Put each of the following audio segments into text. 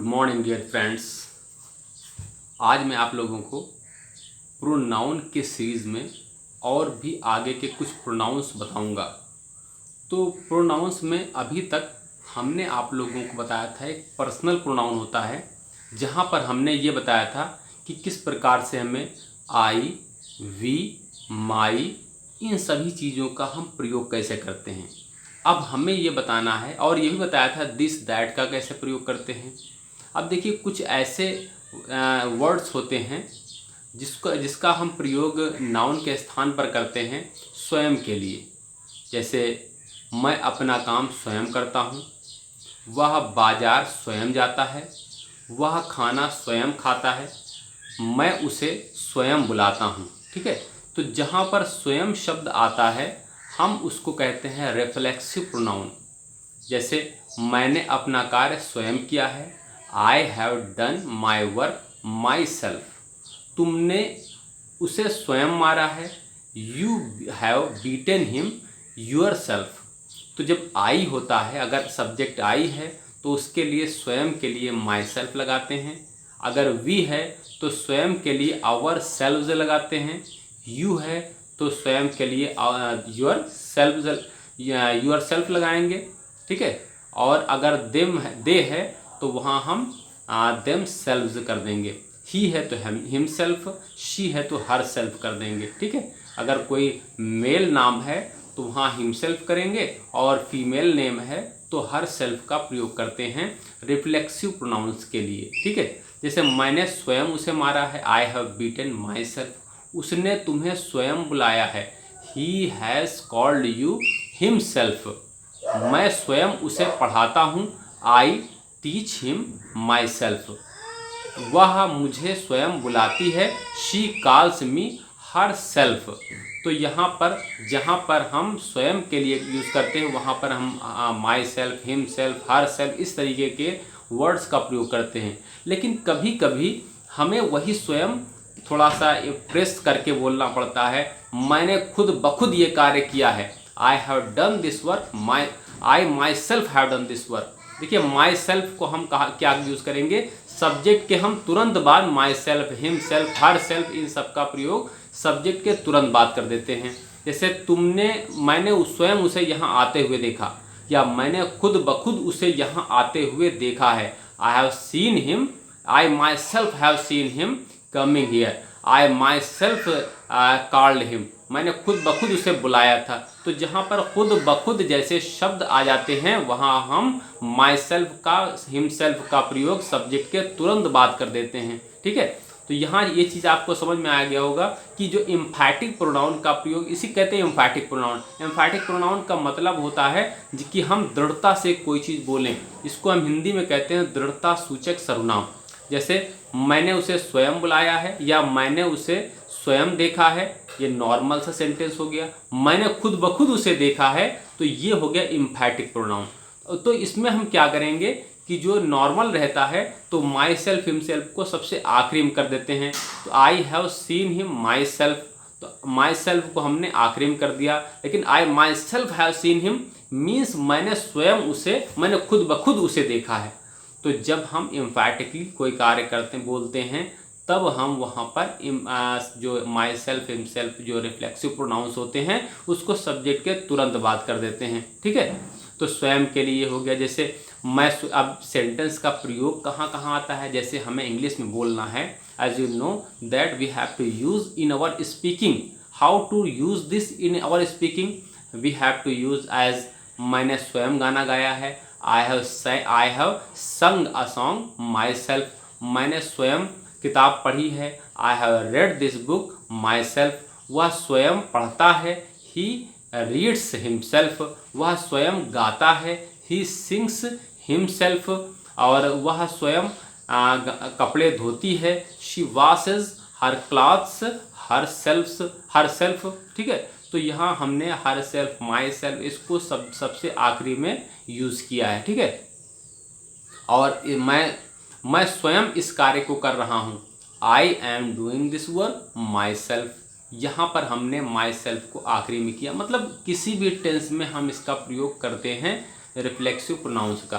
Good morning dear friends. आज मैं आप लोगों को प्रोनाउन के सीरीज़ में और भी आगे के कुछ प्रोनाउंस बताऊंगा। तो प्रोनाउंस में अभी तक हमने आप लोगों को बताया था एक पर्सनल प्रोनाउन होता है, जहां पर हमने ये बताया था कि किस प्रकार से हमें आई, वी, माई इन सभी चीज़ों का हम प्रयोग कैसे करते हैं। अब हमें ये बताना है, और ये भी बताया था दिस दैट का कैसे प्रयोग करते हैं। अब देखिए कुछ ऐसे वर्ड्स होते हैं जिसका हम प्रयोग नाउन के स्थान पर करते हैं स्वयं के लिए। जैसे मैं अपना काम स्वयं करता हूँ, वह बाजार स्वयं जाता है, वह खाना स्वयं खाता है, मैं उसे स्वयं बुलाता हूँ। ठीक है, तो जहाँ पर स्वयं शब्द आता है हम उसको कहते हैं रिफ्लेक्सिव प्रोनाउन। जैसे मैंने अपना कार्य स्वयं किया है, I have done my work my self. तुमने उसे स्वयं मारा है, you have beaten him your self. तो जब आई होता है, अगर सब्जेक्ट आई है तो उसके लिए स्वयं के लिए माई सेल्फ लगाते हैं। अगर वी है तो स्वयं के लिए आवर सेल्व्स लगाते हैं। यू है तो स्वयं के लिए योर सेल्फ लगाएंगे। ठीक है, और अगर दे है तो वहाँ हम देम सेल्व्स कर देंगे। ही है तो हिम सेल्फ, शी है तो हर सेल्फ कर देंगे। ठीक है, अगर कोई मेल नाम है तो वहाँ हिमसेल्फ करेंगे, और फीमेल नेम है तो हर सेल्फ का प्रयोग करते हैं रिफ्लेक्सिव प्रोनाउंस के लिए। ठीक है, जैसे मैंने स्वयं उसे मारा है, I have beaten my self. उसने तुम्हें स्वयं बुलाया है, he has called you himself. मैं स्वयं उसे पढ़ाता हूँ, I teach him my self. वह मुझे स्वयं बुलाती है, she calls me her self. तो यहाँ पर जहाँ पर हम स्वयं के लिए यूज़ करते हैं वहाँ पर हम my self, him self, her self इस तरीके के वर्ड्स का प्रयोग करते हैं। लेकिन कभी कभी हमें वही स्वयं थोड़ा सा प्रेस करके बोलना पड़ता है, मैंने खुद बखुद ये कार्य किया है, I have done this work, I myself have done this work. देखिए माई सेल्फ को हम क्या यूज़ करेंगे, सब्जेक्ट के हम तुरंत बाद my self, him self, her self in सब का प्रयोग सब्जेक्ट के तुरंत बाद कर देते हैं। जैसे मैंने स्वयं उसे यहाँ आते हुए देखा, या मैंने खुद बखुद उसे यहाँ आते हुए देखा है, I have seen him, I myself have seen him coming here, I my self called him. मैंने खुद बखुद उसे बुलाया था। तो जहाँ पर खुद बखुद जैसे शब्द आ जाते हैं वहाँ हम माई सेल्फ का, हिम सेल्फ का प्रयोग सब्जेक्ट के तुरंत बाद कर देते हैं। ठीक है, तो यहाँ ये चीज़ आपको समझ में आ गया होगा कि जो एम्फैटिक प्रोनाउन का प्रयोग, इसी कहते हैं एम्फैटिक प्रोनाउन। एम्फैटिक प्रोनाउन का मतलब होता है कि हम दृढ़ता से कोई चीज़ बोलें। इसको हम हिंदी में कहते हैं दृढ़ता सूचक सर्वनाम। जैसे मैंने उसे स्वयं बुलाया है, या मैंने उसे स्वयं देखा है, ये नॉर्मल सा सेंटेंस हो गया। मैंने खुद बखुद उसे देखा है, तो ये हो गया एम्फैटिक प्रोनाउन। तो इसमें हम क्या करेंगे कि जो नॉर्मल रहता है तो माई सेल्फ, हिम सेल्फ को सबसे आखिरी में कर देते हैं। तो I have seen him my self, तो माई सेल्फ को हमने आखिरी में कर दिया। लेकिन I myself have seen him means मैंने स्वयं उसे, मैंने खुद बखुद उसे देखा है। तो जब हम एम्फैटिकली कोई कार्य करते बोलते हैं तब हम वहाँ पर जो माई सेल्फ, हिम सेल्फ जो रिफ्लेक्सिव प्रोनाउंस होते हैं उसको सब्जेक्ट के तुरंत बाद कर देते हैं। ठीक है, तो स्वयं के लिए हो गया। जैसे अब सेंटेंस का प्रयोग कहाँ कहाँ आता है, जैसे हमें इंग्लिश में बोलना है, as you know that we have to use in our speaking. How to use this in our speaking, we have to use as, मैंने स्वयं गाना गाया है, आई हैव संग अ सॉन्ग माई सेल्फ। मैंने स्वयं किताब पढ़ी है, I have read this book my self. वह स्वयं पढ़ता है, ही रीड्स हिमसेल्फ। वह स्वयं गाता है, ही सिंग्स हिमसेल्फ। और वह स्वयं कपड़े धोती है, she washes her clothes her self. ठीक है, तो यहाँ हमने हर सेल्फ, माई सेल्फ इसको सबसे आखिरी में यूज़ किया है। ठीक है, और मैं स्वयं इस कार्य को कर रहा हूँ, I am doing this work my self. यहाँ पर हमने माई सेल्फ को आखिरी में किया। मतलब किसी भी टेंस में हम इसका प्रयोग करते हैं रिफ्लेक्सिव प्रोनाउंस का।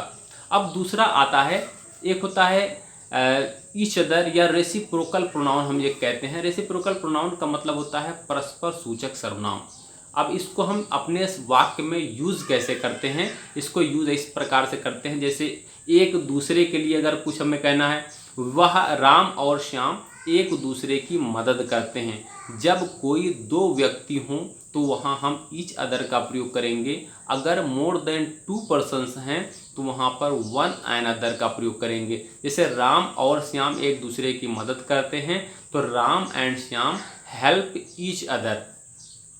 अब दूसरा आता है एक होता है ईच अदर या रेसिप्रोकल प्रोनाउन हम ये कहते हैं। रेसिप्रोकल प्रोनाउन का मतलब होता है परस्पर सूचक सर्वनाम। अब इसको हम अपने वाक्य में यूज़ कैसे करते हैं, इसको यूज़ इस प्रकार से करते हैं, जैसे एक दूसरे के लिए अगर कुछ हमें कहना है, वह राम और श्याम एक दूसरे की मदद करते हैं। जब कोई दो व्यक्ति हों तो वहाँ हम ईच अदर का प्रयोग करेंगे। अगर मोर देन 2 पर्सन्स हैं तो वहाँ पर वन एन अदर का प्रयोग करेंगे। जैसे राम और श्याम एक दूसरे की मदद करते हैं तो Ram and Shyam help each other.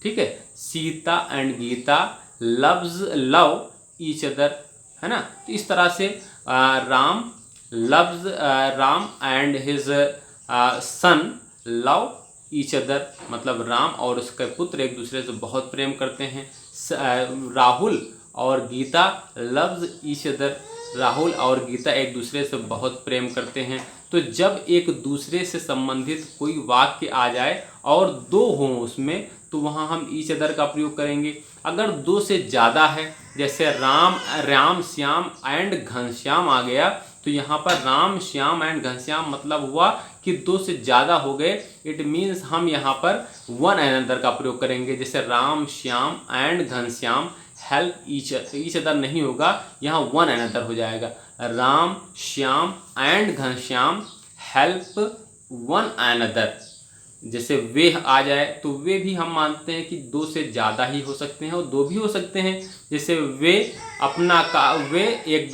ठीक है, Sita and Gita love each other, है ना। तो इस तरह से Ram and his son love each other, मतलब राम और उसके पुत्र एक दूसरे से बहुत प्रेम करते हैं। राहुल और Gita loves each other, Rahul और गीता एक दूसरे से बहुत प्रेम करते हैं। तो जब एक दूसरे से संबंधित कोई वाक्य आ जाए और दो हों उसमें, तो वहाँ हम ईच अदर का प्रयोग करेंगे। अगर दो से ज़्यादा है, जैसे राम श्याम एंड घनश्याम आ गया, तो यहाँ पर राम श्याम एंड घनश्याम मतलब हुआ कि दो से ज़्यादा हो गए। इट मीन्स हम यहाँ पर वन अनदर का प्रयोग करेंगे। जैसे Ram Shyam and Ghanshyam help each other नहीं होगा, यहाँ वन अनदर हो जाएगा। Ram Shyam and Ghanshyam help one another. जैसे वे आ जाए तो वे भी हम मानते हैं कि दो से ज़्यादा ही हो सकते हैं और दो भी हो सकते हैं। जैसे वे वे एक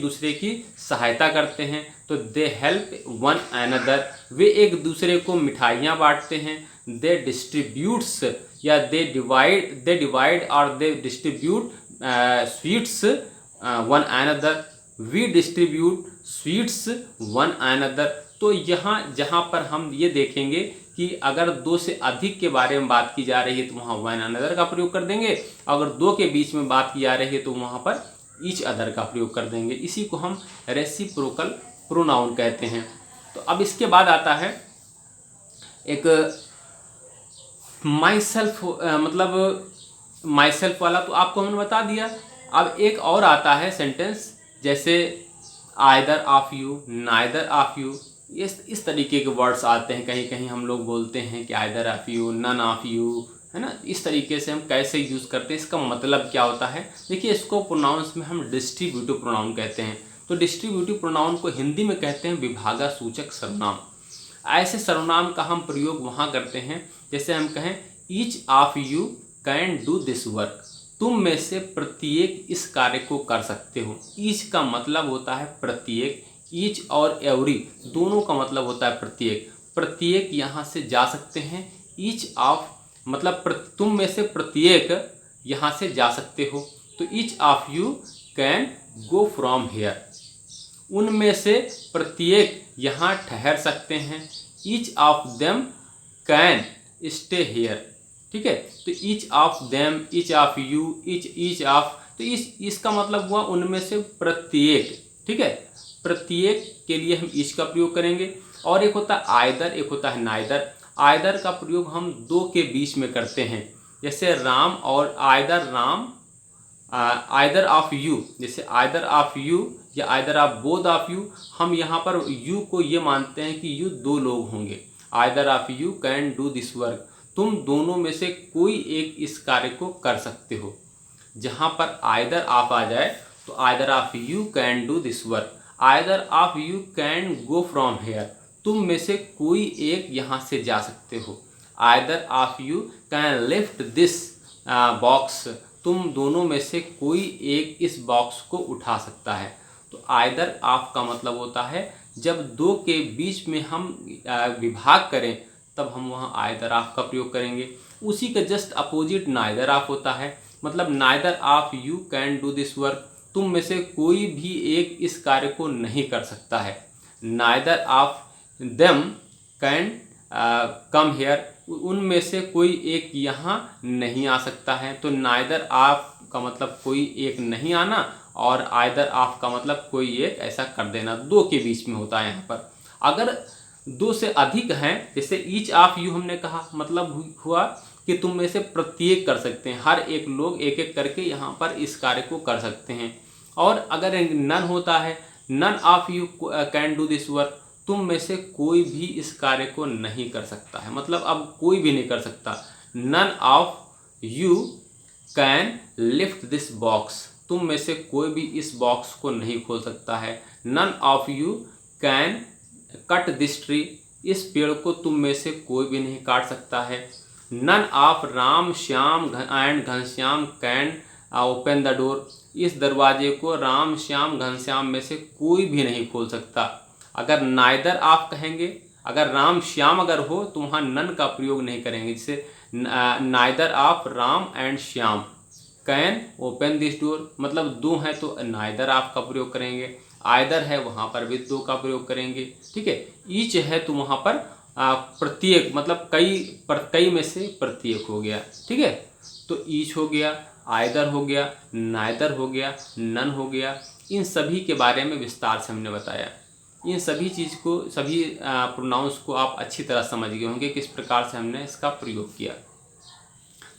दूसरे की सहायता करते हैं तो दे हेल्प वन अनदर। वे एक दूसरे को मिठाइयाँ बांटते हैं, दे डिस्ट्रीब्यूट्स या दे डिवाइड और they distribute sweets one another. We distribute sweets one another. तो यहाँ जहाँ पर हम ये देखेंगे कि अगर दो से अधिक के बारे में बात की जा रही है तो वहाँ वन अनदर का प्रयोग कर देंगे। अगर दो के बीच में बात की जा रही है तो वहाँ पर ईच अदर का प्रयोग कर देंगे। इसी को हम रेसिप्रोकल प्रोनाउन कहते हैं। तो अब इसके बाद आता है एक माई सेल्फ, मतलब माई सेल्फ वाला तो आपको हमने बता दिया। अब एक और आता है सेंटेंस, जैसे either of you, neither of you, इस तरीके के वर्ड्स आते हैं। कहीं कहीं हम लोग बोलते हैं कि either of you, none of you, है ना। इस तरीके से हम कैसे यूज़ करते हैं, इसका मतलब क्या होता है। देखिए, इसको प्रोनाउंस में हम डिस्ट्रीब्यूटिव प्रोनाउन कहते हैं। तो डिस्ट्रीब्यूटिव प्रोनाउन को हिंदी में कहते हैं विभागा सूचक सर्वनाम। ऐसे सर्वनाम का हम प्रयोग वहाँ करते हैं जैसे हम कहें each of you can do this work, तुम में से प्रत्येक इस कार्य को कर सकते हो। ईच का मतलब होता है प्रत्येक, ईच और एवरी दोनों का मतलब होता है प्रत्येक। प्रत्येक यहाँ से जा सकते हैं। ईच ऑफ मतलब तुम में से प्रत्येक यहाँ से जा सकते हो। तो each of you can go from here, उनमें से प्रत्येक यहाँ ठहर सकते हैं। Each of them can stay here. ठीक है, तो each of them, each of you, each of, तो इसका मतलब हुआ उनमें से प्रत्येक। ठीक है, प्रत्येक के लिए हम ईच का प्रयोग करेंगे। और एक होता है आइदर, एक होता है नाइदर। आइदर का प्रयोग हम दो के बीच में करते हैं। जैसे राम और आइदर ऑफ यू, जैसे आइदर ऑफ यू या either of both of you, हम यहाँ पर यू को ये मानते हैं कि यू दो लोग होंगे। Either of you can do this work, तुम दोनों में से कोई एक इस कार्य को कर सकते हो। जहाँ पर आइदर ऑफ आ जाए तो either of you can do this work, either of you can go from here, तुम में से कोई एक यहाँ से जा सकते हो। Either of you can lift this box, तुम दोनों में से कोई एक इस बॉक्स को उठा सकता है। तो आइदर ऑफ का मतलब होता है जब दो के बीच में हम विभाग करें तब हम वहाँ आइदर ऑफ का प्रयोग करेंगे। उसी का जस्ट अपोजिट नाइदर ऑफ होता है। मतलब neither of you can do this work, तुम में से कोई भी एक इस कार्य को नहीं कर सकता है। Neither of them can come here, उनमें से कोई एक यहाँ नहीं आ सकता है। तो नाइदर ऑफ का मतलब कोई एक नहीं आना और आइदर ऑफ का मतलब कोई एक ऐसा कर देना, दो के बीच में होता है यहाँ पर। अगर दो से अधिक हैं, जैसे ईच ऑफ यू हमने कहा, मतलब हुआ कि तुम में से प्रत्येक कर सकते हैं, हर एक लोग एक एक करके यहाँ पर इस कार्य को कर सकते हैं। और अगर नन होता है, none of you can do this work, तुम में से कोई भी इस कार्य को नहीं कर सकता है, मतलब अब कोई भी नहीं कर सकता। None of you can lift this box, तुम में से कोई भी इस बॉक्स को नहीं खोल सकता है। None of you can cut this tree, इस पेड़ को तुम में से कोई भी नहीं काट सकता है। None of Ram Shyam and Ghanshyam can open the door, इस दरवाजे को राम श्याम घनश्याम में से कोई भी नहीं खोल सकता। अगर नाइदर ऑफ कहेंगे, अगर राम श्याम अगर हो तो वहाँ नन का प्रयोग नहीं करेंगे, जैसे neither of Ram and Shyam can open this door, मतलब दो हैं तो नाइदर ऑफ का प्रयोग करेंगे। आइदर है वहाँ पर भी दो का प्रयोग करेंगे, ठीक है। ईच है तो वहाँ पर प्रत्येक, मतलब कई में से प्रत्येक हो गया, ठीक है। तो ईच हो गया, आइदर हो गया, नाइदर हो गया, नन हो गया। इन सभी के बारे में विस्तार से हमने बताया। इन सभी चीज़ को, सभी प्रोनाउंस को आप अच्छी तरह समझ गए होंगे किस प्रकार से हमने इसका प्रयोग किया।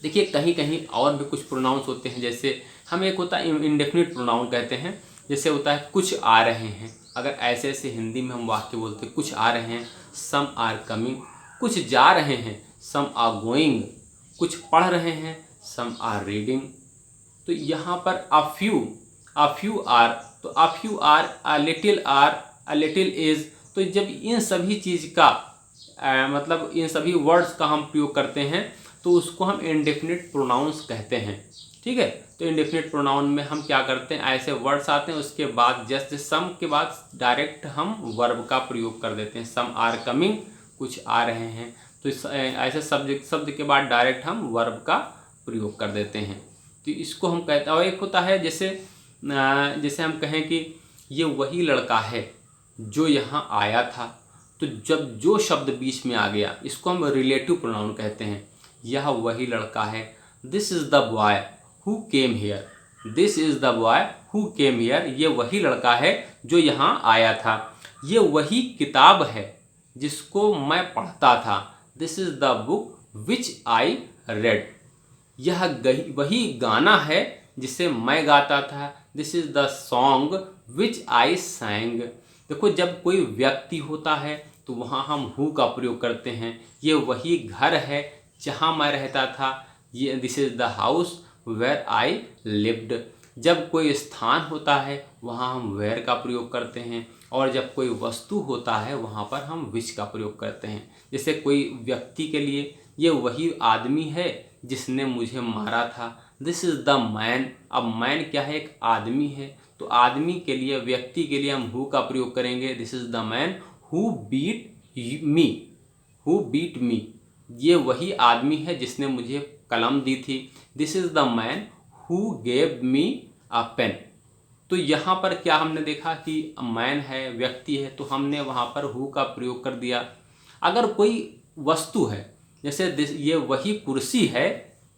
देखिए कहीं कहीं और भी कुछ प्रोनाउंस होते हैं, जैसे हम एक होता है इंडेफिनिट प्रोनाउन कहते हैं, जैसे होता है कुछ आ रहे हैं। अगर ऐसे ऐसे हिंदी में हम वाक्य बोलते हैं, कुछ आ रहे हैं, सम आर कमिंग, कुछ जा रहे हैं, सम आर गोइंग, कुछ पढ़ रहे हैं, सम आर रीडिंग। तो यहाँ पर अ फ्यू आर, तो a few are, a little is, तो जब इन सभी चीज़ का मतलब इन सभी वर्ड्स का हम प्रयोग करते हैं तो उसको हम इंडेफिनिट प्रोनाउंस कहते हैं, ठीक है। तो इंडेफिनिट प्रोनाउन में हम क्या करते हैं, ऐसे वर्ड्स आते हैं उसके बाद जस्ट सम के बाद डायरेक्ट हम वर्ब का प्रयोग कर देते हैं। सम आर कमिंग, कुछ आ रहे हैं, तो ऐसे शब्द के बाद डायरेक्ट हम वर्ब का प्रयोग कर देते हैं। तो इसको हम कहते हैं। और एक होता है जैसे हम कहें कि ये वही लड़का है जो यहाँ आया था, तो जब जो शब्द बीच में आ गया इसको हम रिलेटिव प्रोनाउन कहते हैं। यह वही लड़का है, this is the boy who came here, this is the boy who came here, ये वही लड़का है जो यहाँ आया था। ये वही किताब है जिसको मैं पढ़ता था, this is the book which I read, यह वही गाना है जिसे मैं गाता था, this is the song which आई सैंग। देखो जब कोई व्यक्ति होता है तो वहाँ हम हु का प्रयोग करते हैं। ये वही घर है जहाँ मैं रहता था, ये this is the house where I lived. जब कोई स्थान होता है वहाँ हम वेयर का प्रयोग करते हैं, और जब कोई वस्तु होता है वहाँ पर हम विच का प्रयोग करते हैं। जैसे कोई व्यक्ति के लिए ये वही आदमी है जिसने मुझे मारा था, दिस इज़ द मैन। अब मैन क्या है, एक आदमी है, तो आदमी के लिए, व्यक्ति के लिए हम हु का प्रयोग करेंगे, this is the man who beat me, who beat me, ये वही आदमी है जिसने मुझे कलम दी थी, this is the man who gave me a pen. तो यहाँ पर क्या हमने देखा कि मैन है, व्यक्ति है, तो हमने वहाँ पर हु का प्रयोग कर दिया। अगर कोई वस्तु है, जैसे ये वही कुर्सी है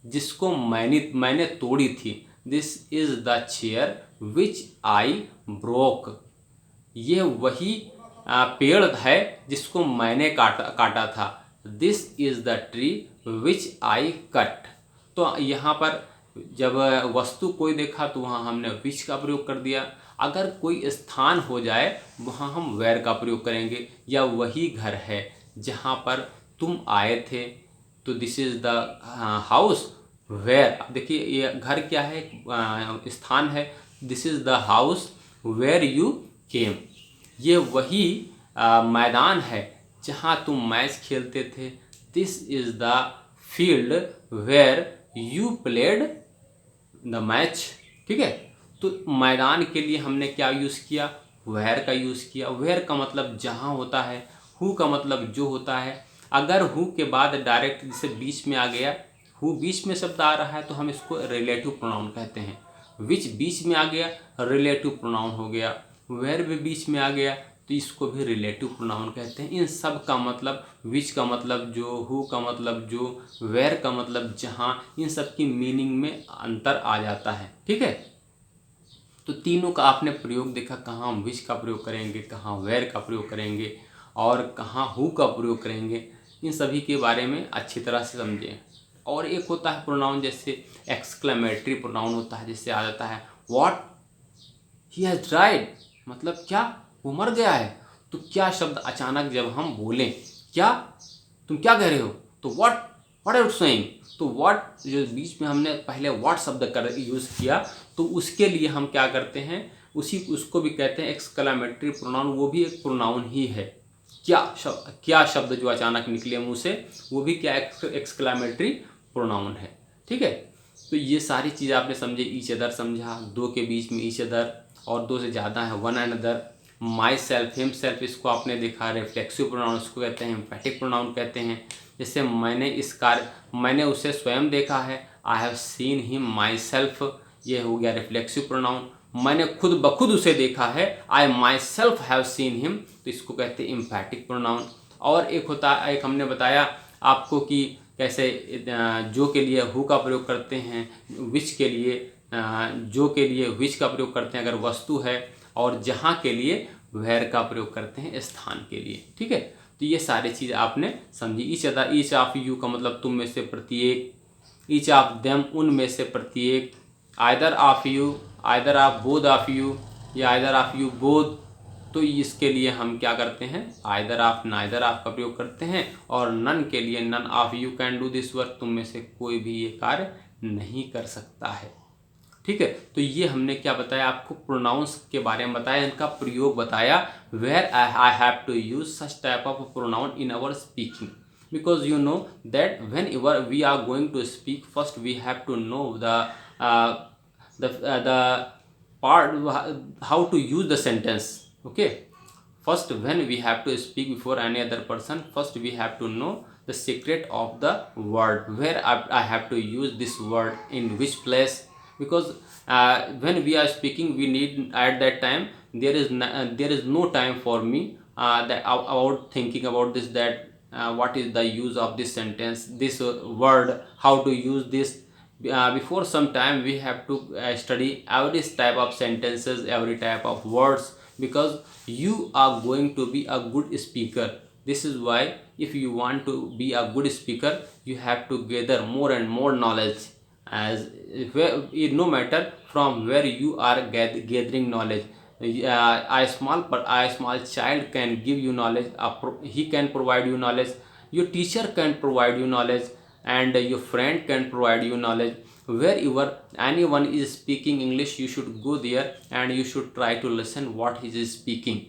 जिसको मैंने तोड़ी थी, this is the chair which I broke, ये वही पेड़ है जिसको मैंने काटा था, this is the tree which I cut. तो यहाँ पर जब वस्तु कोई देखा तो वहाँ हमने विच का प्रयोग कर दिया। अगर कोई स्थान हो जाए वहाँ हम वेयर का प्रयोग करेंगे। या वही घर है जहाँ पर तुम आए थे, तो this is the house where. अब देखिए ये घर क्या है, स्थान है, this is the house where you came, ये वही मैदान है जहाँ तुम मैच खेलते थे, this is the field where you played the match, ठीक है। तो मैदान के लिए हमने क्या यूज़ किया, वेयर का यूज़ किया। वेयर का मतलब जहाँ होता है, हु का मतलब जो होता है। अगर हु के बाद डायरेक्ट जैसे बीच में आ गया, हु बीच में शब्द आ रहा है तो हम इसको रिलेटिव प्रोनाउन कहते हैं। विच बीच में आ गया, रिलेटिव प्रोनाउन हो गया। वेयर भी बीच में आ गया तो इसको भी रिलेटिव प्रोनाउन कहते हैं। इन सब का मतलब, विच का मतलब जो, हु का मतलब जो, वेयर का मतलब जहाँ, इन सब की मीनिंग में अंतर आ जाता है, ठीक है। तो तीनों का आपने प्रयोग देखा, कहाँ हम विच का प्रयोग करेंगे, कहाँ वेयर का प्रयोग करेंगे और कहाँ हु का प्रयोग करेंगे। इन सभी के बारे में अच्छी तरह से समझें। और एक होता है प्रोनाउन, जैसे एक्सक्लेमेटरी प्रोनाउन होता है, जैसे आ जाता है व्हाट ही हैज़ डाइड, मतलब क्या, वो मर गया है। तो क्या शब्द अचानक जब हम बोलें, क्या, तुम क्या कह रहे हो, तो व्हाट आर यू सेइंग, तो व्हाट जो बीच में हमने पहले व्हाट शब्द कर यूज़ किया, तो उसके लिए हम क्या करते हैं, उसको भी कहते हैं एक्सक्लेमेटरी प्रोनाउन, वो भी एक प्रोनाउन ही है। क्या शब्द जो अचानक निकले मुँह से, वो भी क्या एक्सक्लेमेटरी प्रोनाउन है। ठीक है, तो ये सारी चीज़ आपने समझे, ईच अदर समझा, दो के बीच में ईच अदर, और दो से ज़्यादा है one and other, my self, him self, इसको आपने देखा, रिफ्लेक्सिव प्रोनाउन इसको कहते हैं, एम्फैटिक प्रोनाउन कहते हैं। जैसे मैंने उसे स्वयं देखा है, I have seen him my self, ये हो गया रिफ्लेक्सिव प्रोनाउन। मैंने खुद ब खुद उसे देखा है, I myself have seen him, तो इसको कहते हैं एम्फैटिक प्रोनाउन। और एक हमने बताया आपको कि कैसे जो के लिए हु का प्रयोग करते हैं, विच के लिए जो के लिए विच का प्रयोग करते हैं अगर वस्तु है, और जहाँ के लिए वेयर का प्रयोग करते हैं स्थान के लिए। ठीक है, तो ये सारी चीज़ आपने समझी। ईच ऑफ यू का मतलब तुम में से प्रत्येक, ईच ऑफ देम उन में से प्रत्येक, either of you, either of both of you, या आइदर ऑफ यू बोथ, तो इसके लिए हम क्या करते हैं, आइदर ऑफ नाइदर ऑफ का प्रयोग करते हैं। और नन के लिए none of you can do this work, तुम में से कोई भी ये कार्य नहीं कर सकता है। ठीक है, तो ये हमने क्या बताया आपको, प्रोनाउंस के बारे में बताया, इनका प्रयोग बताया, where I have to use such type of pronoun in our speaking, because you know that whenever we are going to speak, first we have to know the part how to use the sentence. Okay, first when we have to speak before any other person, first we have to know the secret of the word, where I have to use this word in which place, because when we are speaking we need at that time there is no time for me that about thinking about this, that what is the use of this sentence, this word, how to use this. Before some time we have to study every type of sentences, every type of words, because you are going to be a good speaker. This is why if you want to be a good speaker, you have to gather more and more knowledge, as no matter from where you are gathering knowledge. A small child can give you knowledge, he can provide you knowledge, your teacher can provide you knowledge, and your friend can provide you knowledge. Wherever anyone is speaking English, you should go there and you should try to listen what he is speaking.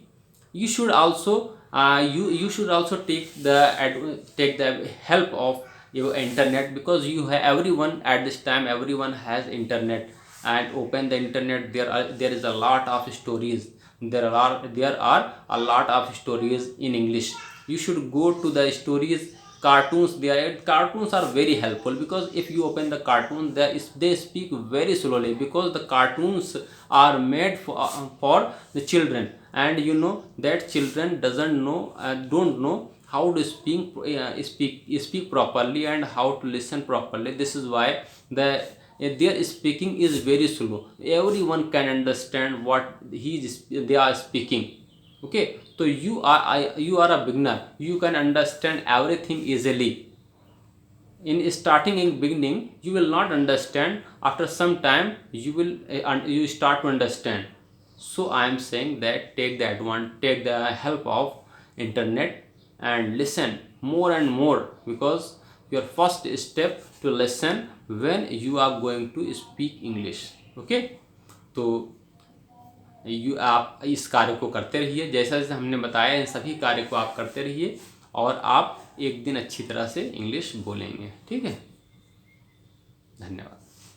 You should also you should also take the help of your internet, because everyone at this time, everyone has internet, and open the internet, there is a lot of stories, there are a lot of stories in English. You should go to the stories, cartoons. Cartoons are very helpful, because if you open the cartoon, they speak very slowly, because the cartoons are made for the children, and you know that children don't know how to speak properly and how to listen properly. This is why their speaking is very slow. Everyone can understand what they are speaking. Okay, so you are a beginner, you can understand everything easily. In beginning you will not understand, after some time you start to understand. So I am saying that take the help of internet and listen more and more, because your first step to listen when you are going to speak English. Okay, तो आप इस कार्य को करते रहिए, जैसा जैसे हमने बताया इन सभी कार्य को आप करते रहिए, और आप एक दिन अच्छी तरह से इंग्लिश बोलेंगे। ठीक है, धन्यवाद।